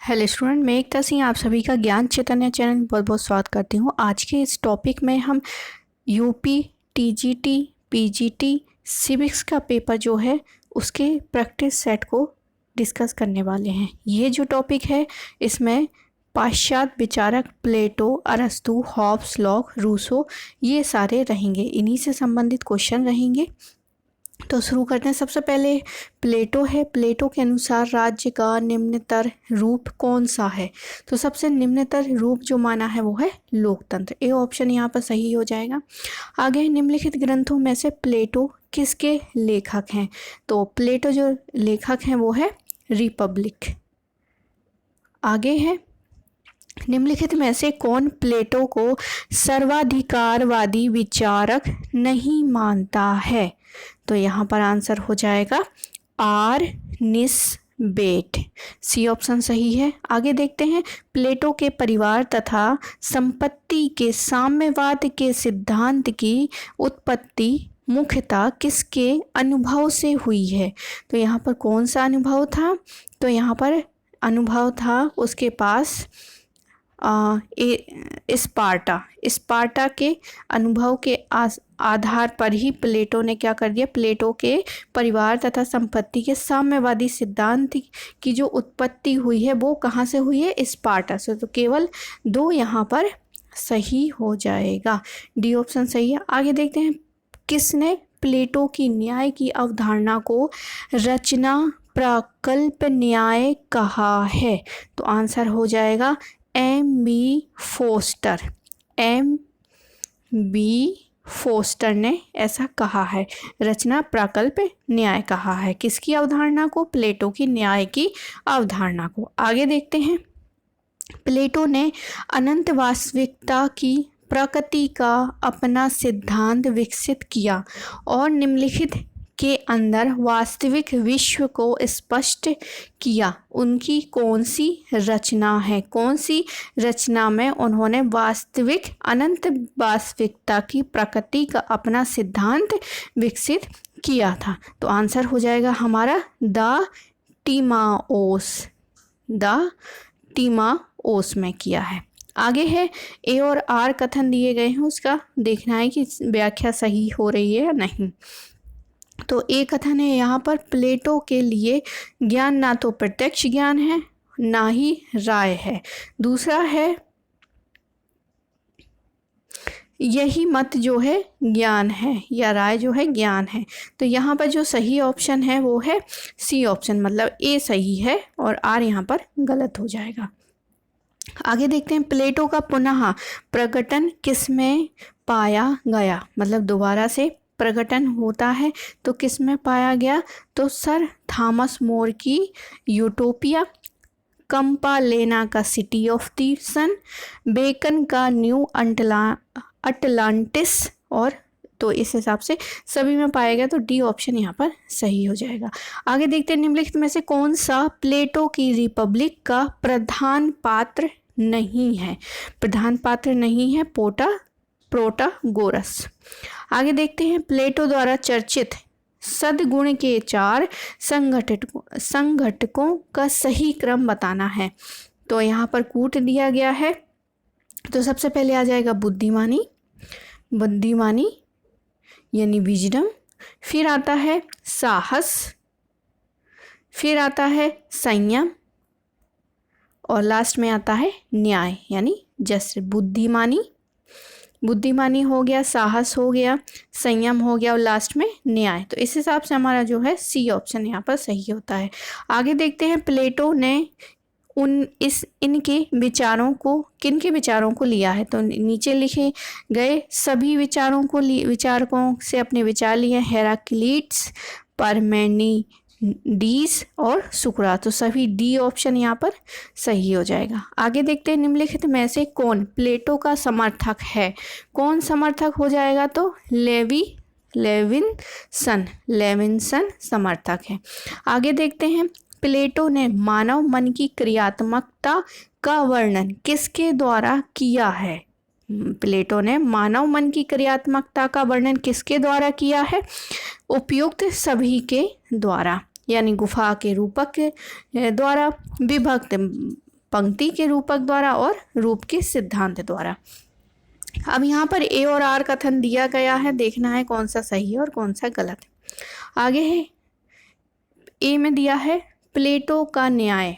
Hello student, मैं एकता सिंह आप सभी का ज्ञान चैतन्य चैनल में बहुत बहुत स्वागत करती हूँ। आज के इस टॉपिक में हम यूपी, टीजीटी, पीजीटी, सिविक्स का पेपर जो है उसके प्रैक्टिस सेट को डिस्कस करने वाले हैं। ये जो टॉपिक है इसमें पाश्चात्य विचारक प्लेटो, अरस्तु, हॉब्स, लॉक, रूसो ये सारे रहेंगे। इन्हीं से संबंधित क्वेश्चन रहेंगे। तो शुरू करते हैं। सबसे पहले प्लेटो है। प्लेटो के अनुसार राज्य का निम्नतर रूप कौन सा है? तो सबसे निम्नतर रूप जो माना है वो है लोकतंत्र। ए ऑप्शन यहाँ पर सही हो जाएगा। आगे निम्नलिखित ग्रंथों में से प्लेटो किसके लेखक हैं? तो प्लेटो जो लेखक हैं वो है रिपब्लिक। आगे है निम्नलिखित में से कौन प्लेटो को सर्वाधिकारवादी विचारक नहीं मानता है? तो यहाँ पर आंसर हो जाएगा निस्बेट। सी ऑप्शन सही है। आगे देखते हैं प्लेटो के परिवार तथा संपत्ति के साम्यवाद के सिद्धांत की उत्पत्ति मुख्यतः किसके अनुभव से हुई है? तो यहाँ पर कौन सा अनुभव था? तो यहाँ पर अनुभव था उसके पास स्पार्टा के अनुभव के आधार पर ही प्लेटो ने क्या कर दिया? प्लेटो के परिवार तथा संपत्ति के साम्यवादी सिद्धांत की जो उत्पत्ति हुई है वो कहाँ से हुई है? स्पार्टा से। तो केवल 2 यहाँ पर सही हो जाएगा। डी ऑप्शन सही है। आगे देखते हैं किसने प्लेटो की न्याय की अवधारणा को रचना प्रकल्प न्याय कहा है? तो आंसर हो जाएगा M.B. फोस्टर ने ऐसा कहा है। रचना प्रकल्प न्याय कहा है। किसकी अवधारणा को? प्लेटो की न्याय की अवधारणा को। आगे देखते हैं प्लेटो ने अनंत वास्तविकता की प्रकृति का अपना सिद्धांत विकसित किया और निम्नलिखित के अंदर वास्तविक विश्व को स्पष्ट किया। उनकी कौन सी रचना है? कौन सी रचना में उन्होंने अनंत वास्तविकता की प्रकृति का अपना सिद्धांत विकसित किया था? तो आंसर हो जाएगा हमारा द टीमाओस में किया है। आगे है ए और आर कथन दिए गए हैं, उसका देखना है कि व्याख्या सही हो रही है या नहीं। तो एक कथन है यहाँ पर प्लेटो के लिए ज्ञान ना तो प्रत्यक्ष ज्ञान है ना ही राय है। दूसरा है यही मत जो है ज्ञान है या राय जो है ज्ञान है। तो यहाँ पर जो सही ऑप्शन है वो है सी ऑप्शन, मतलब ए सही है और आर यहाँ पर गलत हो जाएगा। आगे देखते हैं प्लेटो का पुनः प्रकटन किसमें पाया गया? मतलब दोबारा से प्रकटन होता है तो किस में पाया गया? तो सर थॉमस मोर की यूटोपिया, कंपालेना का City of the Sun, Bacon का न्यू अटलांटिस, और तो इस हिसाब से सभी में पाया गया। तो डी ऑप्शन यहाँ पर सही हो जाएगा। आगे देखते हैं निम्नलिखित में से कौन सा प्लेटो की रिपब्लिक का प्रधान पात्र नहीं है? प्रधान पात्र नहीं है प्रोटागोरस। आगे देखते हैं प्लेटो द्वारा चर्चित सद्गुण के 4 संघटकों का सही क्रम बताना है। तो यहाँ पर कूट दिया गया है। तो सबसे पहले आ जाएगा बुद्धिमानी यानी विजडम, फिर आता है साहस, फिर आता है संयम और लास्ट में आता है न्याय यानी जस्ट। बुद्धिमानी हो गया, साहस हो गया, संयम हो गया और लास्ट में न्याय। तो इस हिसाब से हमारा जो है सी ऑप्शन यहाँ पर सही होता है। आगे देखते हैं प्लेटो ने इनके विचारों को किनके विचारों को लिया है? तो नीचे लिखे गए सभी विचारकों से अपने विचार लिए। हेराक्लीट्स, पार्मेनिडीज और सुकरात। तो सभी डी ऑप्शन यहाँ पर सही हो जाएगा। आगे देखते हैं निम्नलिखित में से कौन प्लेटो का समर्थक है? कौन समर्थक हो जाएगा? तो लेविन्सन समर्थक है। आगे देखते हैं प्लेटो ने मानव मन की क्रियात्मकता का वर्णन किसके द्वारा किया है? प्लेटो ने मानव मन की क्रियात्मकता का वर्णन किसके द्वारा किया है? उपयुक्त सभी के द्वारा, यानी गुफा के रूपक के द्वारा, विभक्त पंक्ति के रूपक द्वारा और रूप के सिद्धांत द्वारा। अब यहाँ पर ए और आर कथन दिया गया है, देखना है कौन सा सही है और कौन सा गलत है। आगे है ए में दिया है प्लेटो का न्याय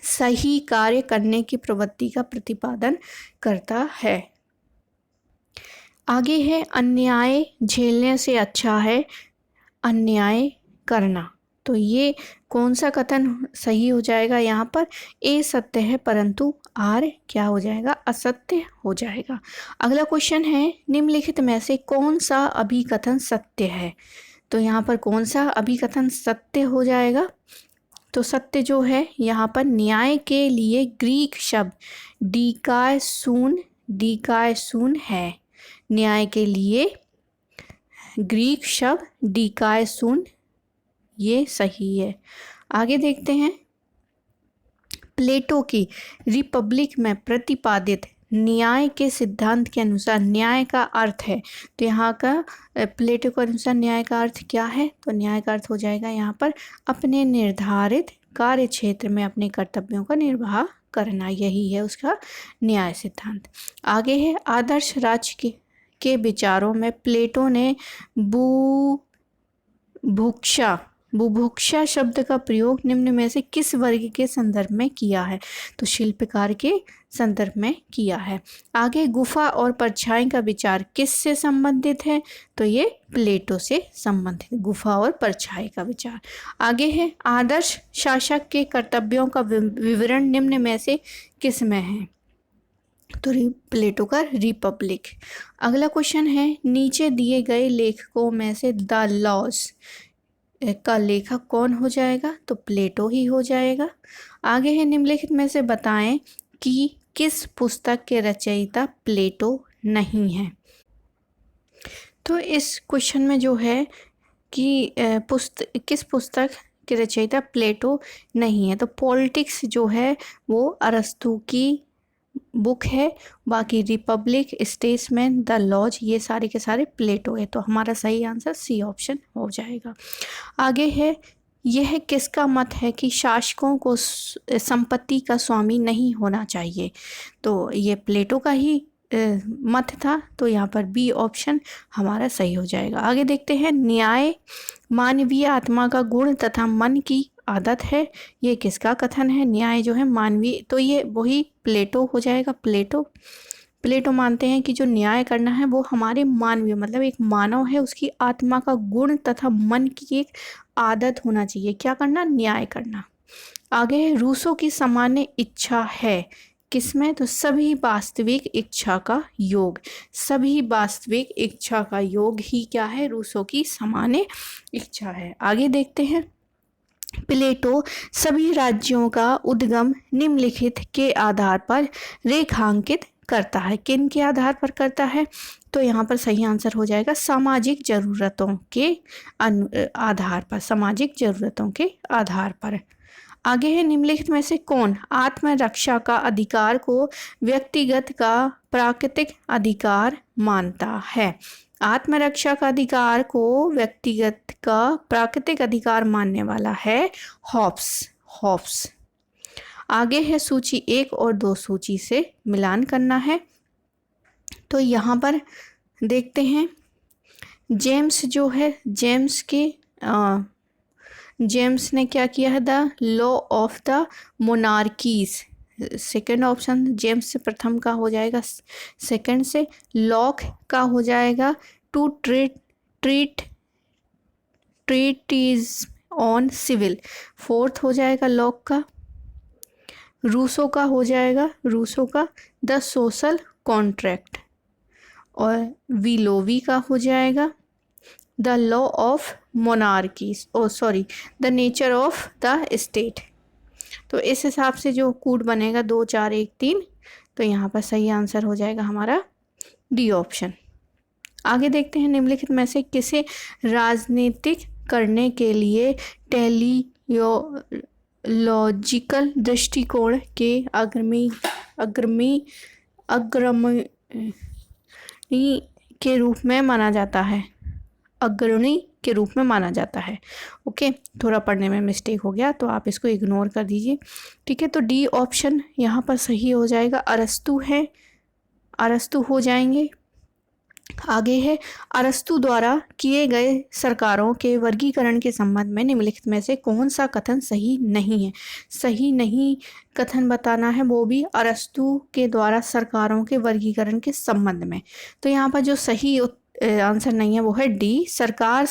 सही कार्य करने की प्रवृत्ति का प्रतिपादन करता है। आगे है अन्याय झेलने से अच्छा है अन्याय करना। तो ये कौन सा कथन सही हो जाएगा? यहाँ पर ए सत्य है परंतु आर क्या हो जाएगा? असत्य हो जाएगा। अगला क्वेश्चन है निम्नलिखित में से कौन सा अभिकथन सत्य है? तो यहाँ पर कौन सा अभिकथन सत्य हो जाएगा? तो सत्य जो है यहाँ पर न्याय के लिए ग्रीक शब्द डिकायसून है। न्याय के लिए ग्रीक शब्द डिकायसून, ये सही है। आगे देखते हैं प्लेटो की रिपब्लिक में प्रतिपादित न्याय के सिद्धांत के अनुसार न्याय का अर्थ है। तो यहाँ का प्लेटो के अनुसार न्याय का अर्थ क्या है? तो न्याय का अर्थ हो जाएगा यहाँ पर अपने निर्धारित कार्य क्षेत्र में अपने कर्तव्यों का निर्वाह करना, यही है उसका न्याय सिद्धांत। आगे है आदर्श राज्य के विचारों में प्लेटो ने बुभुक्षा शब्द का प्रयोग निम्न में से किस वर्ग के संदर्भ में किया है? तो शिल्पकार के संदर्भ में किया है। आगे गुफा और परछाई का विचार किससे संबंधित है? तो ये प्लेटो से संबंधित, गुफा और परछाई का विचार। आगे है आदर्श शासक के कर्तव्यों का विवरण निम्न में से किस में है? तो प्लेटो का रिपब्लिक। अगला क्वेश्चन है नीचे दिए गए लेखकों में से द लॉज का लेखक कौन हो जाएगा? तो प्लेटो ही हो जाएगा। आगे है निम्नलिखित में से बताएं कि किस पुस्तक के रचयिता प्लेटो नहीं है। तो इस क्वेश्चन में जो है कि किस पुस्तक के रचयिता प्लेटो नहीं है, तो पॉलिटिक्स जो है वो अरस्तु की बुक है, बाकी रिपब्लिक, स्टेट्समैन, द लॉज, ये सारे के सारे प्लेटो है। तो हमारा सही आंसर सी ऑप्शन हो जाएगा। आगे है यह किसका मत है कि शासकों को संपत्ति का स्वामी नहीं होना चाहिए? तो ये प्लेटो का ही मत था, तो यहाँ पर बी ऑप्शन हमारा सही हो जाएगा। आगे देखते हैं न्याय मानवीय आत्मा का गुण तथा मन की आदत है, ये किसका कथन है? न्याय जो है मानवीय, तो ये वही प्लेटो हो जाएगा। प्लेटो मानते हैं कि जो न्याय करना है वो हमारे मानवीय, मतलब एक मानव है उसकी आत्मा का गुण तथा मन की एक आदत होना चाहिए, क्या करना? न्याय करना। आगे है रूसो की सामान्य इच्छा है किसमें? तो सभी वास्तविक इच्छा का योग, सभी वास्तविक इच्छा का योग ही क्या है? रूसो की सामान्य इच्छा है। आगे देखते हैं प्लेटो सभी राज्यों का उद्गम निम्नलिखित के आधार पर रेखांकित करता है। किन के आधार पर करता है? तो यहाँ पर सही आंसर हो जाएगा सामाजिक जरूरतों के आधार पर, सामाजिक जरूरतों के आधार पर। आगे है निम्नलिखित में से कौन आत्मरक्षा का अधिकार को व्यक्तिगत का प्राकृतिक अधिकार मानता है? आत्मरक्षा का अधिकार को व्यक्तिगत का प्राकृतिक अधिकार मानने वाला है हॉब्स। आगे है सूची 1 और 2 सूची से मिलान करना है। तो यहाँ पर देखते हैं जेम्स जो है, जेम्स ने क्या किया है? The law of the monarchies, second option James से प्रथम का हो जाएगा, सेकंड से लॉक का हो जाएगा Two Treaties on Civil, fourth हो जाएगा लॉक का। रूसो का हो जाएगा, रूसो का द सोशल कॉन्ट्रैक्ट, और विलोवी का हो जाएगा the law of monarchies, the nature of the state. तो इस हिसाब से जो कूट बनेगा 2 4 1 3, तो यहाँ पर सही आंसर हो जाएगा हमारा डी ऑप्शन। आगे देखते हैं निम्नलिखित में से किसे राजनीतिक करने के लिए टेलियोलॉजिकल दृष्टिकोण के अग्रमी के रूप में माना जाता है? अग्रणी के रूप में माना जाता है। ओके, थोड़ा पढ़ने में मिस्टेक हो गया तो आप इसको इग्नोर कर दीजिए। ठीक है, तो डी ऑप्शन यहाँ पर सही हो जाएगा, अरस्तु है, अरस्तु हो जाएंगे। आगे है, अरस्तु द्वारा किए गए सरकारों के वर्गीकरण के संबंध में निम्नलिखित में से कौन सा कथन सही नहीं है। सही नहीं कथन बताना है, वो भी अरस्तु के द्वारा सरकारों के वर्गीकरण के संबंध में। तो यहाँ पर जो सही आंसर नहीं है वो है डी, सरकार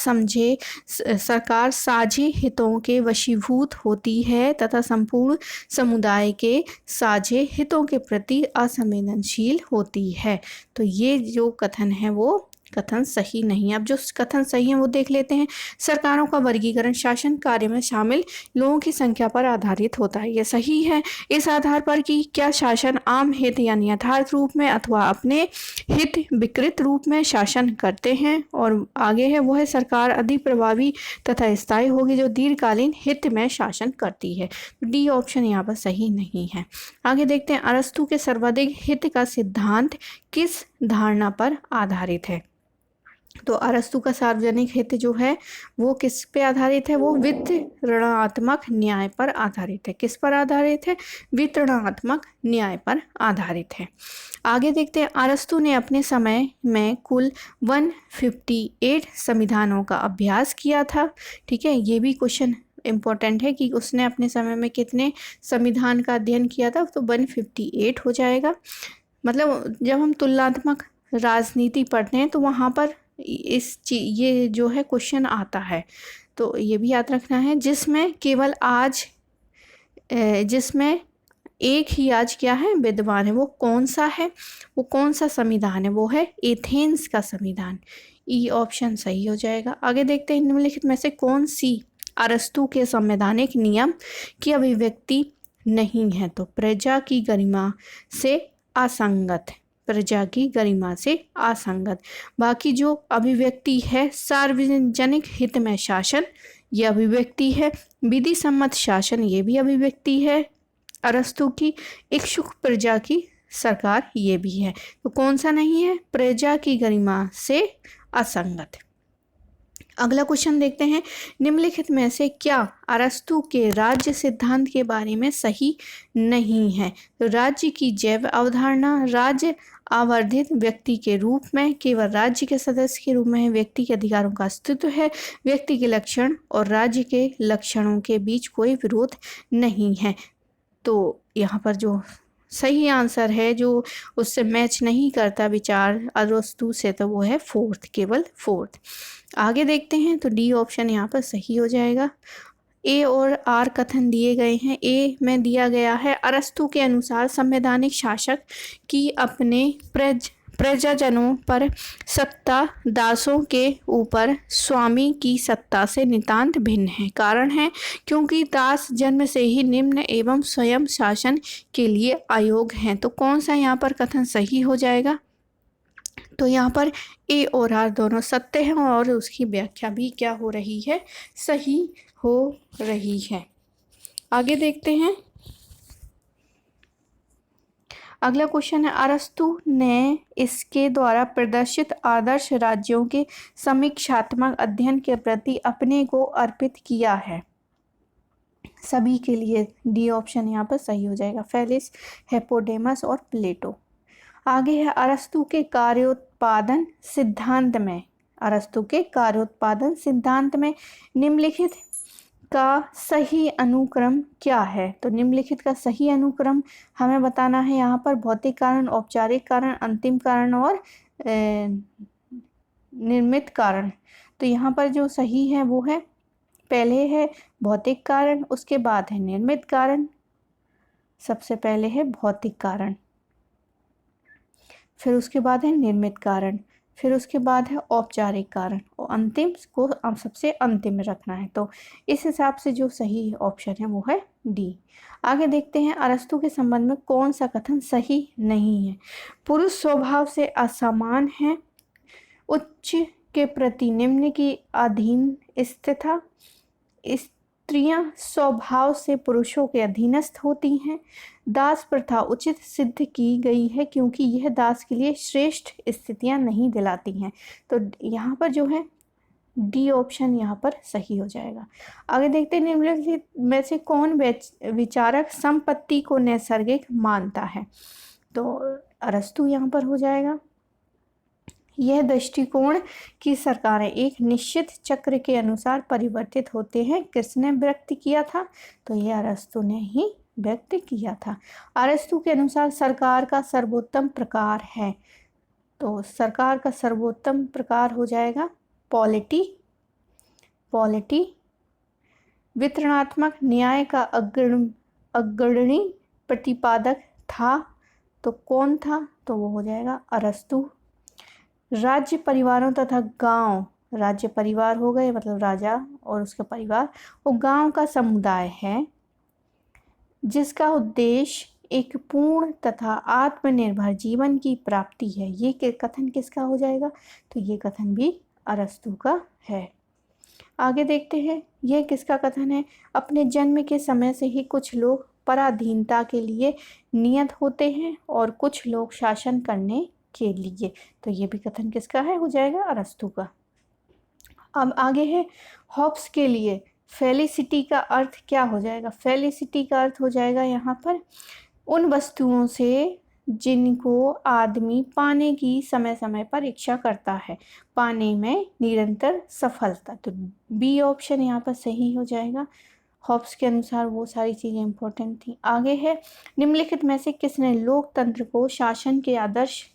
साझे हितों के वशीभूत होती है तथा संपूर्ण समुदाय के साझे हितों के प्रति असंवेदनशील होती है। तो ये जो कथन है वो कथन सही नहीं है। अब जो कथन सही है वो देख लेते हैं। सरकारों का वर्गीकरण शासन कार्य में शामिल लोगों की संख्या पर आधारित होता है, ये सही है। इस आधार पर कि क्या शासन आम हित यानी यथार्थ रूप में अथवा अपने हित विकृत रूप में शासन करते हैं। और आगे है वो है, सरकार अधिक प्रभावी तथा स्थायी होगी जो दीर्घकालीन हित में शासन करती है। डी ऑप्शन यहाँ पर सही नहीं है। आगे देखते हैं, अरस्तु के सर्वाधिक हित का सिद्धांत किस धारणा पर आधारित है। तो अरस्तु का सार्वजनिक हित जो है वो किस पे आधारित है, वो वितरणात्मक न्याय पर आधारित है। किस पर आधारित है, वितरणात्मक न्याय पर आधारित है। आगे देखते हैं, अरस्तु ने अपने समय में कुल 158 संविधानों का अभ्यास किया था। ठीक है, ये भी क्वेश्चन इम्पोर्टेंट है कि उसने अपने समय में कितने संविधान का अध्ययन किया था, तो 158 हो जाएगा। मतलब जब हम तुलनात्मक राजनीति पढ़ते हैं तो वहाँ पर ये जो है क्वेश्चन आता है, तो ये भी याद रखना है। जिसमें केवल आज जिसमें एक ही आज क्या है, विद्वान है, वो कौन सा है, वो कौन सा संविधान है, वो है एथेंस का संविधान। ई ऑप्शन सही हो जाएगा। आगे देखते हैं, निम्नलिखित में से कौन सी अरस्तु के संवैधानिक नियम की अभिव्यक्ति नहीं है। तो प्रजा की गरिमा से असंगत, प्रजा की गरिमा से असंगत। बाकी जो अभिव्यक्ति है, सार्वजनिक हित में शासन, ये अभिव्यक्ति है। विधि सम्मत शासन, ये भी अभिव्यक्ति है अरस्तु की। इच्छुक प्रजा की सरकार, ये भी है। तो कौन सा नहीं है, प्रजा की गरिमा से असंगत। अगला क्वेश्चन देखते हैं, निम्नलिखित में से क्या अरस्तु के राज्य सिद्धांत के बारे में सही नहीं है। तो राज्य की जैव अवधारणा, राज्य आवर्धित व्यक्ति के रूप में, केवल राज्य के सदस्य के रूप में है, व्यक्ति के अधिकारों का अस्तित्व है, व्यक्ति के लक्षण और राज्य के लक्षणों के बीच कोई विरोध नहीं है। तो यहाँ पर जो सही आंसर है, जो उससे मैच नहीं करता विचार अरस्तु से, तो वो है फोर्थ, केवल फोर्थ। आगे देखते हैं, तो डी ऑप्शन यहाँ पर सही हो जाएगा। ए और आर कथन दिए गए हैं। ए में दिया गया है, अरस्तु के अनुसार संवैधानिक शासक की अपने प्रजाजनों पर सत्ता दासों के ऊपर स्वामी की सत्ता से नितांत भिन्न है। कारण है क्योंकि दास जन्म से ही निम्न एवं स्वयं शासन के लिए अयोग्य हैं। तो कौन सा यहाँ पर कथन सही हो जाएगा, तो यहाँ पर ए और आर दोनों सत्य हैं और उसकी व्याख्या भी क्या हो रही है, सही हो रही है। आगे देखते हैं, अगला क्वेश्चन है, अरस्तु ने इसके द्वारा प्रदर्शित आदर्श राज्यों के समीक्षात्मक अध्ययन के प्रति अपने को अर्पित किया है। सभी के लिए डी ऑप्शन यहाँ पर सही हो जाएगा, फेलिस, हिप्पोडेमस और प्लेटो। आगे है, अरस्तु के कार्योत्पादन सिद्धांत में, अरस्तु के कार्योत्पादन सिद्धांत में निम्नलिखित का सही अनुक्रम क्या है। तो निम्नलिखित का सही अनुक्रम हमें बताना है यहाँ पर, भौतिक कारण, औपचारिक कारण, अंतिम कारण और निर्मित कारण। तो यहाँ पर जो सही है वो है, पहले है भौतिक कारण, उसके बाद है निर्मित कारण, सबसे पहले है भौतिक कारण, फिर उसके बाद है निर्मित कारण, फिर उसके बाद है औपचारिक कारण और अंतिम को सबसे अंतिम में रखना है। तो इस हिसाब से जो सही ऑप्शन है वो है डी। आगे देखते हैं, अरस्तु के संबंध में कौन सा कथन सही नहीं है। पुरुष स्वभाव से असमान है, उच्च के प्रति निम्न की अधीन स्थित, स्त्रियां स्वभाव से पुरुषों के अधीनस्थ होती हैं, दास प्रथा उचित सिद्ध की गई है क्योंकि यह दास के लिए श्रेष्ठ स्थितियां नहीं दिलाती हैं। तो यहाँ पर जो है डी ऑप्शन यहाँ पर सही हो जाएगा। आगे देखते हैं निम्नलिखित में से कौन विचारक संपत्ति को नैसर्गिक मानता है। तो अरस्तु यहाँ पर हो जाएगा। यह दृष्टिकोण कि सरकारें एक निश्चित चक्र के अनुसार परिवर्तित होते हैं किसने व्यक्त किया था? तो यह अरस्तु ने ही व्यक्त किया था। अरस्तु के अनुसार सरकार का सर्वोत्तम प्रकार है, तो सरकार का सर्वोत्तम प्रकार हो जाएगा पॉलिटी। वितरणात्मक न्याय का अग्रणी प्रतिपादक था, तो कौन था? तो वो हो जाएगा अरस्तु। राज्य परिवारों तथा गांव, राज्य परिवार हो गए मतलब राजा और उसका परिवार, वो गांव का समुदाय है जिसका उद्देश्य एक पूर्ण तथा आत्मनिर्भर जीवन की प्राप्ति है। ये कथन किसका हो जाएगा? तो ये कथन भी अरस्तु का है। आगे देखते हैं, यह किसका कथन है? अपने जन्म के समय से ही कुछ लोग पराधीनता के लिए नियत होते हैं और कुछ लोग शासन करने के लिए। तो ये भी कथन किसका है? हो जाएगा अरस्तु का। अब आगे है हॉब्स के लिए फेलिसिटी का अर्थ क्या हो जाएगा? फेलिसिटी का अर्थ हो जाएगा यहाँ पर उन वस्तुओं से जिनको आदमी पाने की समय समय पर इच्छा करता है, पाने में निरंतर सफलता। तो बी ऑप्शन यहाँ पर सही हो जाएगा। हॉब्स के अनुसार वो सारी चीज़ें इंपॉर्टेंट थी। आगे है निम्नलिखित में से किसने लोकतंत्र को शासन के आदर्श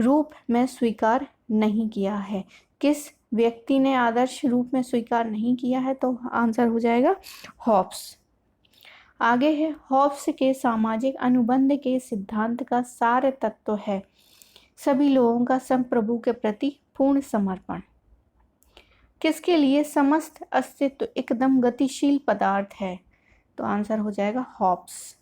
रूप में स्वीकार नहीं किया है? किस व्यक्ति ने आदर्श रूप में स्वीकार नहीं किया है? तो आंसर हो जाएगा हॉब्स। आगे है हॉब्स के सामाजिक अनुबंध के सिद्धांत का सार तत्व है सभी लोगों का संप्रभु के प्रति पूर्ण समर्पण। किसके लिए समस्त अस्तित्व एकदम गतिशील पदार्थ है? तो आंसर हो जाएगा हॉब्स।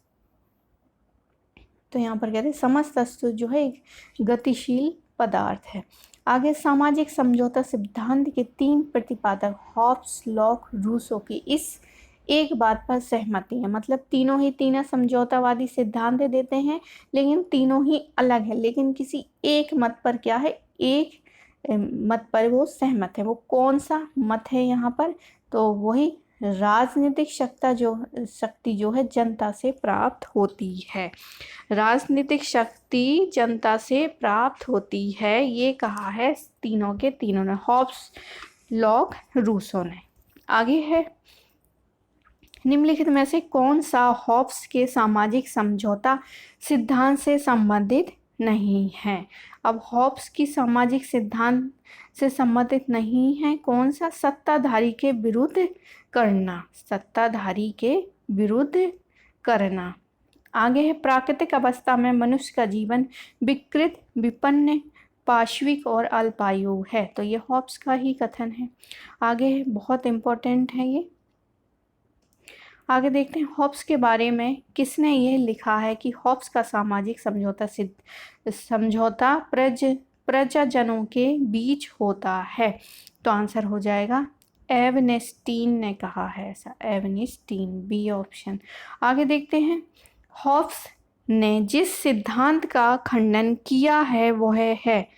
तो यहाँ पर कहते हैं समस्त अस्तित्व जो है एक गतिशील पदार्थ है। आगे सामाजिक समझौता सिद्धांत के 3 प्रतिपादक हॉब्स, लॉक, रूसो की इस एक बात पर सहमति है, मतलब तीनों समझौतावादी सिद्धांत देते हैं लेकिन तीनों ही अलग है, लेकिन किसी एक मत पर क्या है, एक मत पर वो सहमत है। वो कौन सा मत है यहाँ पर? तो वही राजनीतिक शक्ति जो है जनता से प्राप्त होती है। राजनीतिक शक्ति जनता से प्राप्त होती है, ये कहा है तीनों के तीनों ने, हॉब्स, लॉक, रूसो ने। आगे है निम्नलिखित में से कौन सा हॉब्स के सामाजिक समझौता सिद्धांत से संबंधित नहीं है? अब हॉब्स की सामाजिक सिद्धांत से संबंधित नहीं है कौन सा? सत्ताधारी के विरुद्ध करना, सत्ताधारी के विरुद्ध करना। आगे है प्राकृतिक अवस्था में मनुष्य का जीवन विकृत, विपन्न, पाश्विक और अल्पायु है। तो ये हॉब्स का ही कथन है। आगे है बहुत इम्पोर्टेंट है ये। आगे देखते हैं हॉब्स के बारे में किसने ये लिखा है कि हॉब्स का सामाजिक समझौता प्रजाजनों के बीच होता है। तो आंसर हो जाएगा एवनेस्टीन ने कहा है ऐसा, एवनेस्टीन, बी ऑप्शन। आगे देखते हैं हॉब्स ने जिस सिद्धांत का खंडन किया है वह है,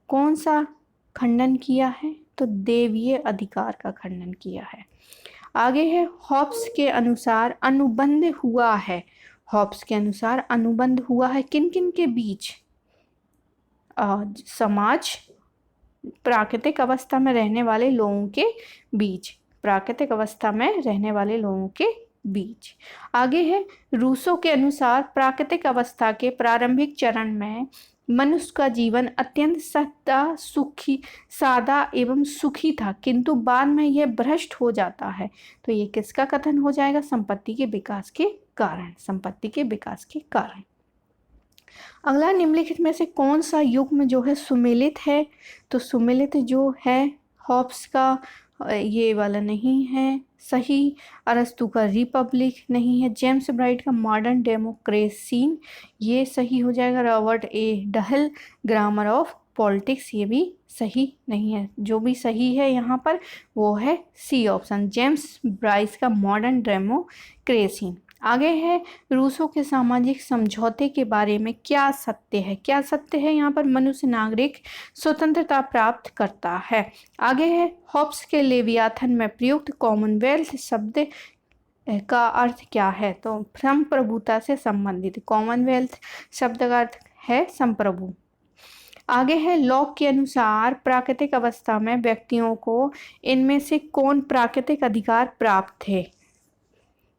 कौन सा खंडन किया है? तो देवीय अधिकार का खंडन किया है। आगे है हॉब्स के अनुसार अनुबंध हुआ है, हॉब्स के अनुसार अनुबंध हुआ है किन किन के बीच? समाज, प्राकृतिक अवस्था में रहने वाले लोगों के बीच, प्राकृतिक अवस्था में रहने वाले लोगों के बीच। आगे है रूसो के अनुसार प्राकृतिक अवस्था के प्रारंभिक चरण में मनुष्य का जीवन अत्यंत सादा एवं सुखी था, किंतु बाद में यह भ्रष्ट हो जाता है। तो ये किसका कथन हो जाएगा? संपत्ति के विकास के कारण, संपत्ति के विकास के कारण। अगला निम्नलिखित में से कौन सा युग्म जो है सुमेलित है? तो सुमेलित जो है हॉब्स का ये वाला नहीं है सही, अरस्तु का रिपब्लिक नहीं है, जेम्स ब्राइट का मॉडर्न डेमोक्रेसी ये सही हो जाएगा, Robert A Dahl Grammar of Politics ये भी सही नहीं है। जो भी सही है यहाँ पर वो है सी ऑप्शन, जेम्स ब्राइट का मॉडर्न डेमोक्रेसी। आगे है रूसों के सामाजिक समझौते के बारे में क्या सत्य है। क्या सत्य है, यहाँ पर मनुष्य नागरिक स्वतंत्रता प्राप्त करता है। आगे है हॉब्स के लेवियाथन में प्रयुक्त कॉमनवेल्थ शब्द का अर्थ क्या है। तो संप्रभुता से संबंधित, कॉमनवेल्थ शब्द का अर्थ है संप्रभु। आगे है लॉक के अनुसार प्राकृतिक अवस्था में व्यक्तियों को इनमें से कौन प्राकृतिक अधिकार प्राप्त थे।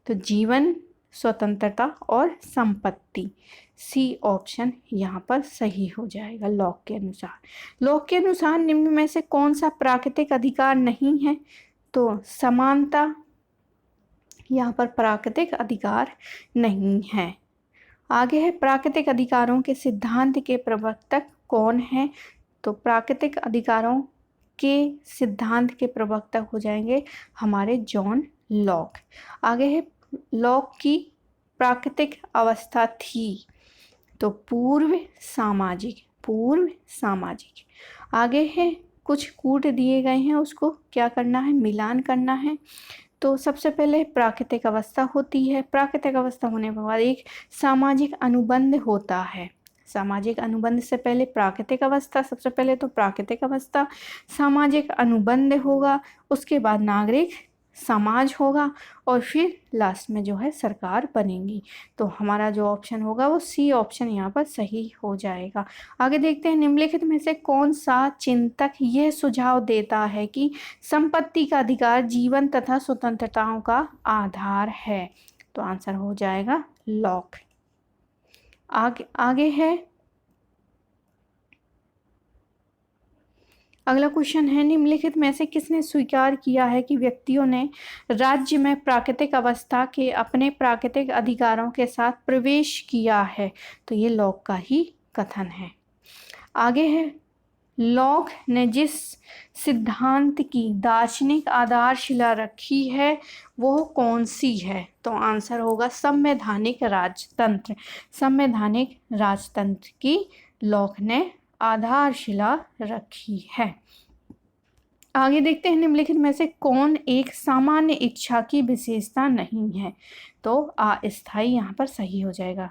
तो जीवन, स्वतंत्रता और संपत्ति, सी ऑप्शन यहाँ पर सही हो जाएगा लॉक के अनुसार। लॉक के अनुसार निम्न में से कौन सा प्राकृतिक अधिकार नहीं है। तो समानता, यहाँ पर प्राकृतिक अधिकार नहीं है। आगे है प्राकृतिक अधिकारों के सिद्धांत के प्रवर्तक कौन है। तो प्राकृतिक अधिकारों के सिद्धांत के प्रवर्तक हो जाएंगे हमारे जॉन लॉक। आगे है लॉक की प्राकृतिक अवस्था थी। तो पूर्व सामाजिक, पूर्व सामाजिक। आगे है कुछ कूट दिए गए हैं, उसको क्या करना है, मिलान करना है। तो सबसे पहले प्राकृतिक अवस्था होती है। प्राकृतिक अवस्था होने के बाद एक सामाजिक अनुबंध होता है। सामाजिक अनुबंध से पहले प्राकृतिक अवस्था, सबसे पहले तो प्राकृतिक अवस्था, सामाजिक अनुबंध होगा, उसके बाद नागरिक समाज होगा और फिर लास्ट में जो है सरकार बनेगी। तो हमारा जो ऑप्शन होगा वो सी ऑप्शन यहाँ पर सही हो जाएगा। आगे देखते हैं निम्नलिखित में से कौन सा चिंतक यह सुझाव देता है कि संपत्ति का अधिकार जीवन तथा स्वतंत्रताओं का आधार है। तो आंसर हो जाएगा लॉक। आगे है अगला क्वेश्चन है निम्नलिखित में से किसने स्वीकार किया है कि व्यक्तियों ने राज्य में प्राकृतिक अवस्था के अपने प्राकृतिक अधिकारों के साथ प्रवेश किया है। तो ये लॉक का ही कथन है। आगे है लॉक ने जिस सिद्धांत की दार्शनिक आधारशिला रखी है वो कौन सी है। तो आंसर होगा संवैधानिक राजतंत्र। संवैधानिक राजतंत्र की लॉक ने आधारशिला रखी है। आगे देखते हैं निम्नलिखित में से कौन एक सामान्य इच्छा की विशेषता नहीं है। तो अस्थायी यहाँ पर सही हो जाएगा।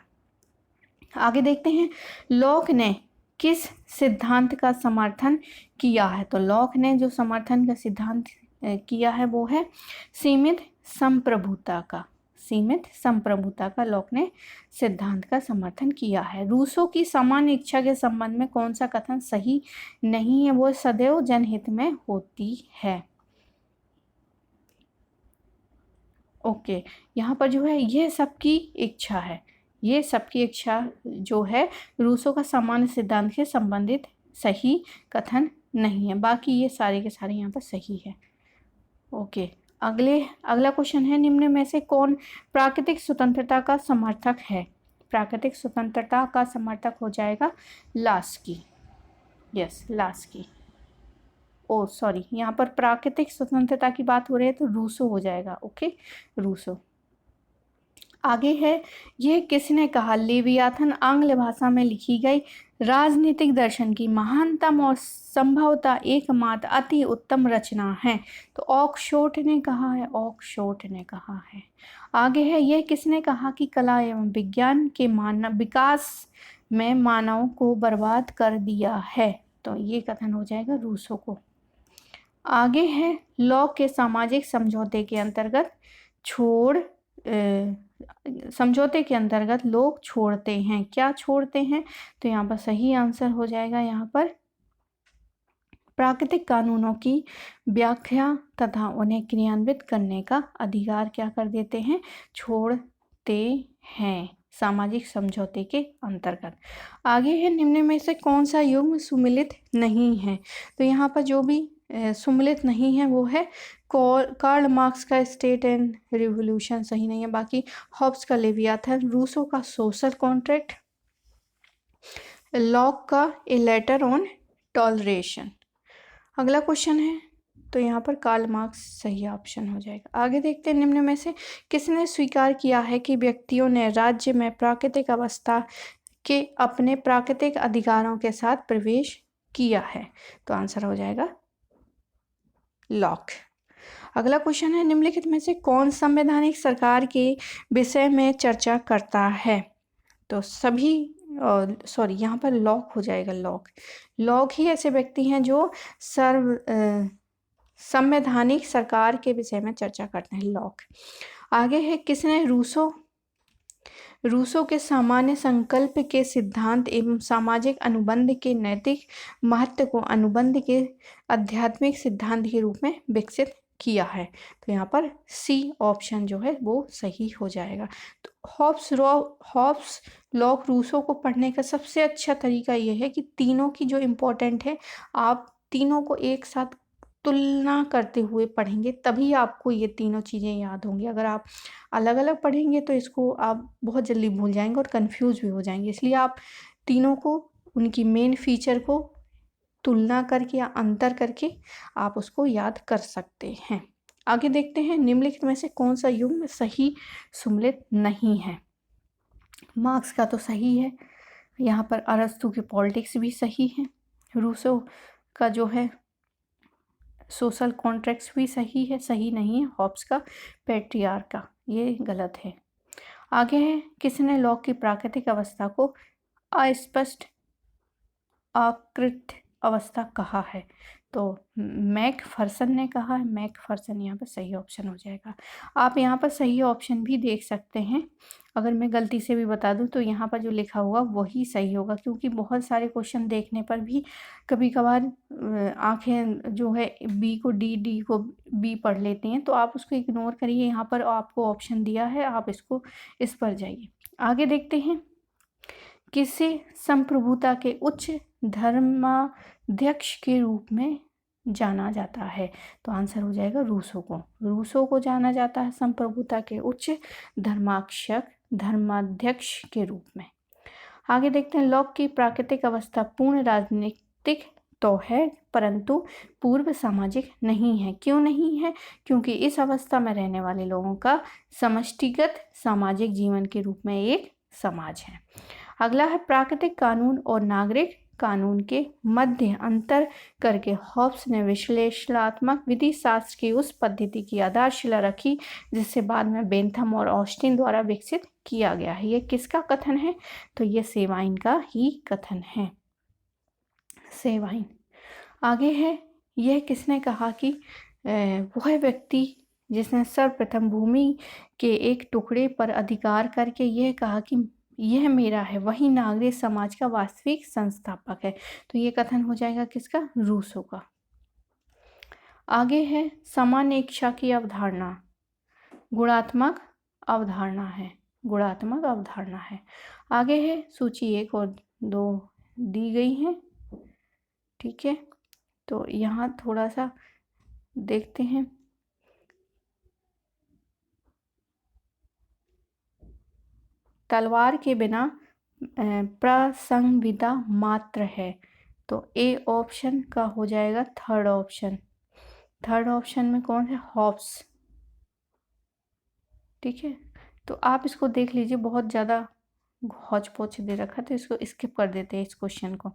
आगे देखते हैं लॉक ने किस सिद्धांत का समर्थन किया है। तो लॉक ने जो समर्थन का सिद्धांत किया है वो है सीमित संप्रभुता का। सीमित संप्रभुता का लॉक ने सिद्धांत का समर्थन किया है। रूसों की सामान्य इच्छा के संबंध में कौन सा कथन सही नहीं है। वो सदैव जनहित में होती है। ओके, यहाँ पर जो है यह सबकी इच्छा है। ये सबकी इच्छा जो है रूसों का सामान्य सिद्धांत से संबंधित सही कथन नहीं है। बाकी ये सारे के सारे यहाँ पर सही है। ओके, अगला क्वेश्चन है निम्न में से कौन प्राकृतिक स्वतंत्रता का समर्थक है। प्राकृतिक स्वतंत्रता का समर्थक हो जाएगा Laski. Yes, Laski. Oh sorry, यहाँ पर प्राकृतिक स्वतंत्रता की बात हो रही है तो रूसो हो जाएगा। Okay, Rousseau. आगे है यह किसने कहा लेवियाथन आंग्ल भाषा में लिखी गई राजनीतिक दर्शन की महानतम और संभवतः एकमात्र अति उत्तम रचना है। तो ऑक्सफोर्ड ने कहा है। ऑक्सफोर्ड ने कहा है। आगे है यह किसने कहा कि कला एवं विज्ञान के मानव विकास में मानव को बर्बाद कर दिया है। तो ये कथन हो जाएगा रूसो को। आगे है लॉक के सामाजिक समझौते के अंतर्गत समझौते के अंतर्गत लोग छोड़ते हैं। क्या छोड़ते हैं। तो यहाँ पर सही आंसर हो जाएगा यहाँ पर प्राकृतिक कानूनों की व्याख्या तथा उन्हें क्रियान्वित करने का अधिकार क्या कर देते हैं, छोड़ते हैं सामाजिक समझौते के अंतर्गत। आगे है निम्न में से कौन सा युग्म सुमिलित नहीं है। तो यहाँ पर जो भी सुमिलित नहीं है वो है कार्ल मार्क्स का स्टेट एंड रिवोल्यूशन सही नहीं है। बाकी हॉब्स का लेवियाथन, रूसो का सोशल कॉन्ट्रैक्ट, लॉक का ए लेटर ऑन टॉलरेशन। अगला क्वेश्चन है तो यहाँ पर कार्ल मार्क्स सही ऑप्शन हो जाएगा। आगे देखते हैं निम्न में से किसने स्वीकार किया है कि व्यक्तियों ने राज्य में प्राकृतिक अवस्था के अपने प्राकृतिक अधिकारों के साथ प्रवेश किया है। तो आंसर हो जाएगा लॉक। अगला क्वेश्चन है, निम्नलिखित में से कौन संवैधानिक सरकार के विषय में चर्चा करता है? तो सभी सॉरी, यहाँ पर लॉक हो जाएगा। लॉक ही ऐसे व्यक्ति हैं जो संवैधानिक सरकार के विषय में चर्चा करते हैं, लॉक। आगे है, किसने रूसो के सामान्य संकल्प के सिद्धांत एवं सामाजिक अनुबंध के नैतिक महत्व को अनुबंध के आध्यात्मिक सिद्धांत के रूप में विकसित किया है? तो यहाँ पर सी ऑप्शन जो है वो सही हो जाएगा। तो हॉब्स लॉक रूसो को पढ़ने का सबसे अच्छा तरीका ये है कि तीनों की जो इम्पोर्टेंट है, आप तीनों को एक साथ तुलना करते हुए पढ़ेंगे, तभी आपको ये तीनों चीज़ें याद होंगी। अगर आप अलग अलग पढ़ेंगे तो इसको आप बहुत जल्दी भूल जाएंगे और कंफ्यूज भी हो जाएंगे। इसलिए आप तीनों को, उनकी मेन फीचर को तुलना करके या अंतर करके आप उसको याद कर सकते हैं। आगे देखते हैं, निम्नलिखित में से कौन सा युग्म सही सम्मिलित नहीं है? मार्क्स का तो सही है, यहाँ पर अरस्तु की पॉलिटिक्स भी सही है, रूसो का जो है सोशल कॉन्ट्रैक्ट्स भी सही है, सही नहीं है हॉब्स का पैट्रियार्क का, ये गलत है। आगे है, किसने लॉक की प्राकृतिक अवस्था को अस्पष्ट आकृत अवस्था कहा है? तो मैकफर्सन ने कहा है, मैकफर्सन यहाँ पर सही ऑप्शन हो जाएगा। आप यहाँ पर सही ऑप्शन भी देख सकते हैं। अगर मैं गलती से भी बता दूं तो यहाँ पर जो लिखा होगा वही सही होगा, क्योंकि बहुत सारे क्वेश्चन देखने पर भी कभी कभार आंखें जो है बी को डी को बी पढ़ लेती हैं, तो आप उसको इग्नोर करिए। यहाँ पर आपको ऑप्शन दिया है, आप इस पर जाइए। आगे देखते हैं, किसे संप्रभुता के उच्च धर्माध्यक्ष के रूप में जाना जाता है? तो आंसर हो जाएगा रूसो को जाना जाता है संप्रभुता के उच्च धर्माध्यक्ष के रूप में। आगे देखते हैं, लॉक की प्राकृतिक अवस्था पूर्ण राजनीतिक तो है परंतु पूर्व सामाजिक नहीं है। क्यों नहीं है? क्योंकि इस अवस्था में रहने वाले लोगों का समष्टिगत सामाजिक जीवन के रूप में एक समाज है। अगला है, प्राकृतिक कानून और नागरिक कानून के मध्य अंतर करके हॉब्स ने विश्लेषणात्मक विधि शास्त्र की उस पद्धति की आधारशिला रखी जिसे बाद में बेंथम और ऑस्टिन द्वारा विकसित किया गया है। ये किसका कथन है? तो ये सेवाइन का ही कथन है, सेवाइन। आगे है, यह किसने कहा कि वह व्यक्ति जिसने सर्वप्रथम भूमि के एक टुकड़े पर अधिकार करके यह कहा कि यह मेरा है, वही नागरिक समाज का वास्तविक संस्थापक है? तो ये कथन हो जाएगा किसका? रूसो का। आगे है, सामान्य इच्छा की अवधारणा गुणात्मक अवधारणा है। आगे है, सूची 1 और 2 दी गई है, ठीक है। तो यहाँ थोड़ा सा देखते हैं, तलवार के बिना प्रसंविदा मात्र है। तो ए ऑप्शन का हो जाएगा थर्ड ऑप्शन में कौन है? हॉब्स, ठीक है। तो आप इसको देख लीजिए, बहुत ज़्यादा हौच पौच दे रखा है तो इसको स्किप कर देते हैं इस क्वेश्चन को।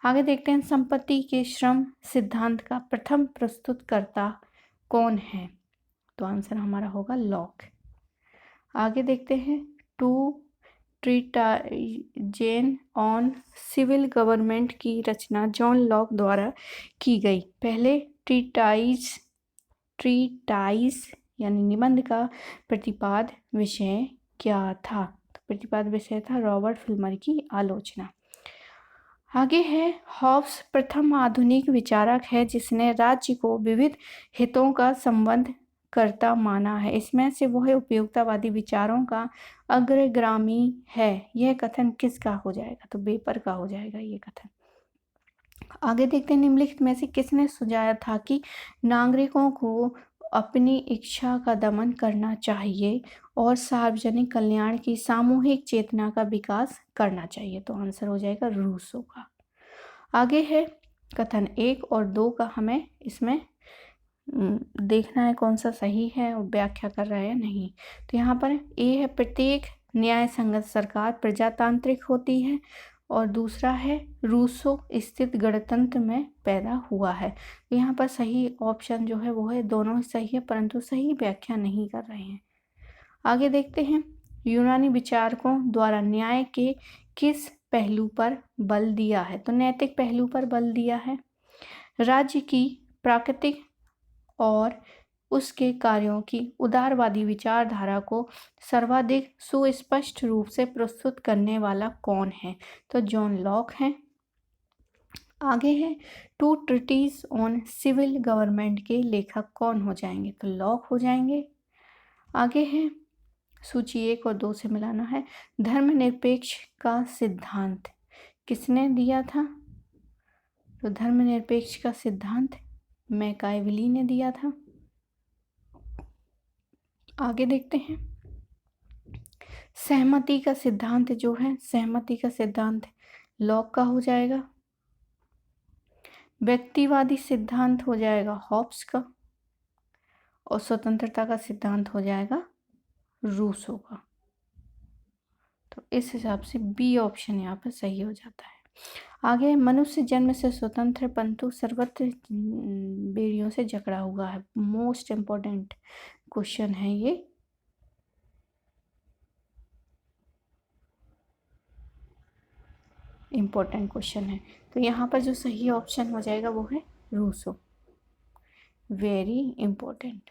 आगे देखते हैं, संपत्ति के श्रम सिद्धांत का प्रथम प्रस्तुतकर्ता कौन है? तो आंसर हमारा होगा लॉक। आगे देखते हैं, 2 ट्रीटाइजेन ऑन सिविल गवर्नमेंट की रचना जॉन लॉक द्वारा की गई। पहले ट्रीटाइज यानी निबंध का प्रतिपाद विषय क्या था? तो प्रतिपाद विषय था रॉबर्ट फिल्मर की आलोचना। आगे है, हॉब्स प्रथम आधुनिक विचारक है जिसने राज्य को विविध हितों का संबंध करता माना है। इसमें से वह उपयोगितावादी विचारों का अग्रगामी है। यह कथन किसका हो जाएगा? तो बेपर का हो जाएगा ये कथन। आगे देखते हैं, निम्नलिखित में से किसने सुझाया था कि नागरिकों को अपनी इच्छा का दमन करना चाहिए और सार्वजनिक कल्याण की सामूहिक चेतना का विकास करना चाहिए? तो आंसर हो जाएगा रूसो का। आगे है, कथन 1 और 2 का हमें इसमें देखना है कौन सा सही है और व्याख्या कर रहा है या नहीं। तो यहाँ पर ए है, प्रत्येक न्याय संगत सरकार प्रजातांत्रिक होती है, और दूसरा है रूसो स्थित गणतंत्र में पैदा हुआ है। तो यहाँ पर सही ऑप्शन जो है वो है, दोनों सही है परंतु सही व्याख्या नहीं कर रहे हैं। आगे देखते हैं, यूनानी विचारकों द्वारा न्याय के किस पहलू पर बल दिया है? तो नैतिक पहलू पर बल दिया है। राज्य की प्राकृतिक और उसके कार्यों की उदारवादी विचारधारा को सर्वाधिक सुस्पष्ट रूप से प्रस्तुत करने वाला कौन है? तो जॉन लॉक है। आगे है, Two Treaties on Civil Government के लेखक कौन हो जाएंगे? तो लॉक हो जाएंगे। आगे है, सूची 1 और 2 से मिलाना है। धर्मनिरपेक्ष का सिद्धांत किसने दिया था? तो धर्मनिरपेक्ष का सिद्धांत मैकाइवली ने दिया था। आगे देखते हैं, सहमति का सिद्धांत जो है, सहमति का सिद्धांत लॉक का हो जाएगा। व्यक्तिवादी सिद्धांत हो जाएगा हॉब्स का, और स्वतंत्रता का सिद्धांत हो जाएगा रूसो का। तो इस हिसाब से बी ऑप्शन यहाँ पर सही हो जाता है। आगे, मनुष्य जन्म से स्वतंत्र परंतु सर्वत्र बेड़ियों से जकड़ा हुआ है। मोस्ट इम्पोर्टेंट क्वेश्चन है ये। इम्पोर्टेंट क्वेश्चन है। तो यहाँ पर जो सही ऑप्शन हो जाएगा वो है रूसो। Very important.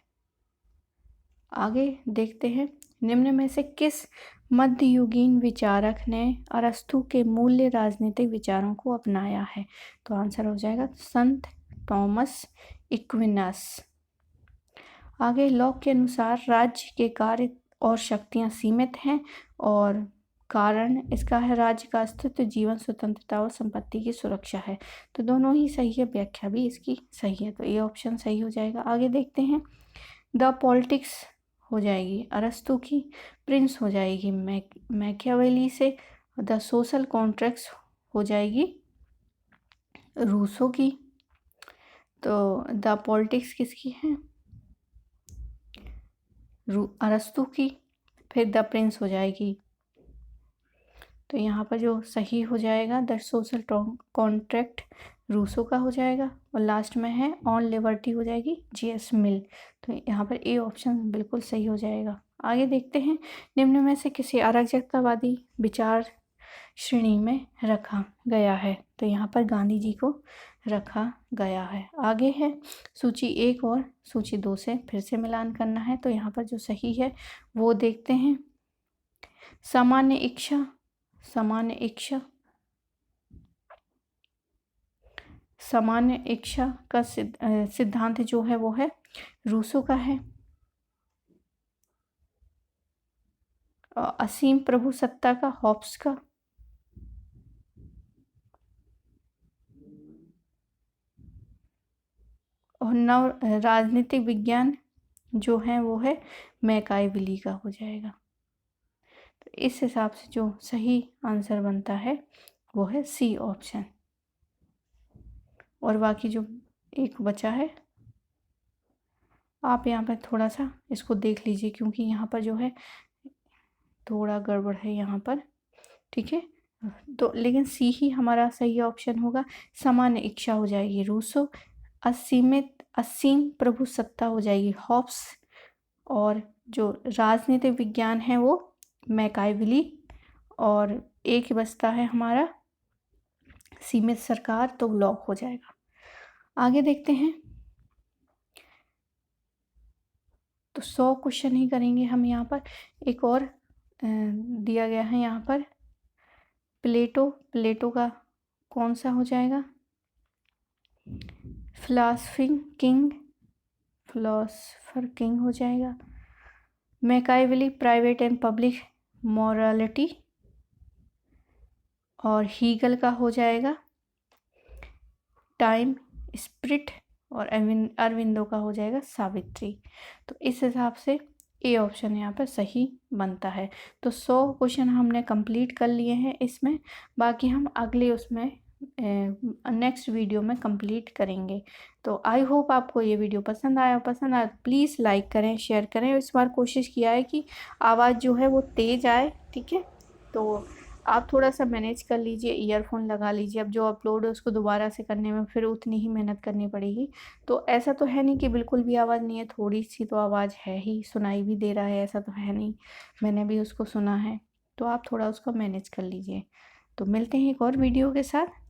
आगे देखते हैं, निम्न में से किस मध्ययुगीन विचारक ने अरस्तु के मूल्य राजनीतिक विचारों को अपनाया है? तो आंसर हो जाएगा संत थॉमस एक्विनास। आगे, लॉक के अनुसार राज्य के कार्य और शक्तियां सीमित हैं और कारण इसका है राज्य का अस्तित्व, जीवन, स्वतंत्रता और संपत्ति की सुरक्षा है। तो दोनों ही सही है, व्याख्या भी इसकी सही है, तो ये ऑप्शन सही हो जाएगा। आगे देखते हैं, द पॉलिटिक्स हो जाएगी अरस्तु की, प्रिंस हो जाएगी मैकियावेली से, द सोशल कॉन्ट्रैक्ट्स हो जाएगी रूसो की। तो द पॉलिटिक्स किसकी है? अरस्तु की। फिर द प्रिंस हो जाएगी, तो यहाँ पर जो सही हो जाएगा द सोशल कॉन्ट्रैक्ट रूसो का हो जाएगा। और लास्ट में है ऑन लिबर्टी हो जाएगी J.S. मिल। तो यहाँ पर ए ऑप्शन बिल्कुल सही हो जाएगा। आगे देखते हैं, निम्न में से किसी अराजकतावादी विचार श्रेणी में रखा गया है? तो यहाँ पर गांधी जी को रखा गया है। आगे है, सूची 1 और सूची 2 से फिर से मिलान करना है। तो यहाँ पर जो सही है वो देखते हैं, सामान्य इच्छा, सामान्य इच्छा, सामान्य इच्छा का सिद्धांत जो है वो है रूसो का है। असीम प्रभु सत्ता का हॉब्स का। और नव राजनीतिक विज्ञान जो है वो है मैकाइवली का हो जाएगा। तो इस हिसाब से जो सही आंसर बनता है वो है सी ऑप्शन। और बाकी जो एक बचा है, आप यहाँ पर थोड़ा सा इसको देख लीजिए क्योंकि यहाँ पर जो है थोड़ा गड़बड़ है यहाँ पर, ठीक है। तो लेकिन सी ही हमारा सही ऑप्शन होगा। सामान्य इच्छा हो जाएगी रूसो, असीम प्रभु सत्ता हो जाएगी हॉब्स, और जो राजनीतिक विज्ञान है वो मैकाइवली, और एक बचता है हमारा सीमित सरकार, तो लॉक हो जाएगा। आगे देखते हैं, तो 100 क्वेश्चन ही करेंगे हम यहाँ पर। एक और दिया गया है यहाँ पर, प्लेटो का कौन सा हो जाएगा? फिलोसफर किंग हो जाएगा। मैकाइवली प्राइवेट एंड पब्लिक मॉरलिटी, और हीगल का हो जाएगा टाइम स्पिरिट, और अरविंदो का हो जाएगा सावित्री। तो इस हिसाब से ए ऑप्शन यहाँ पर सही बनता है। तो 100 क्वेश्चन हमने कंप्लीट कर लिए हैं इसमें, बाकी हम अगले उसमें नेक्स्ट वीडियो में कंप्लीट करेंगे। तो आई होप आपको ये वीडियो पसंद आया प्लीज़ लाइक करें, शेयर करें। इस बार कोशिश किया है कि आवाज़ जो है वो तेज़ आए, ठीक है। तो आप थोड़ा सा मैनेज कर लीजिए, ईयरफोन लगा लीजिए। अब जो अपलोड है उसको दोबारा से करने में फिर उतनी ही मेहनत करनी पड़ेगी। तो ऐसा तो है नहीं कि बिल्कुल भी आवाज़ नहीं है, थोड़ी सी तो आवाज़ है ही, सुनाई भी दे रहा है, ऐसा तो है नहीं, मैंने भी उसको सुना है। तो आप थोड़ा उसको मैनेज कर लीजिए। तो मिलते हैं एक और वीडियो के साथ।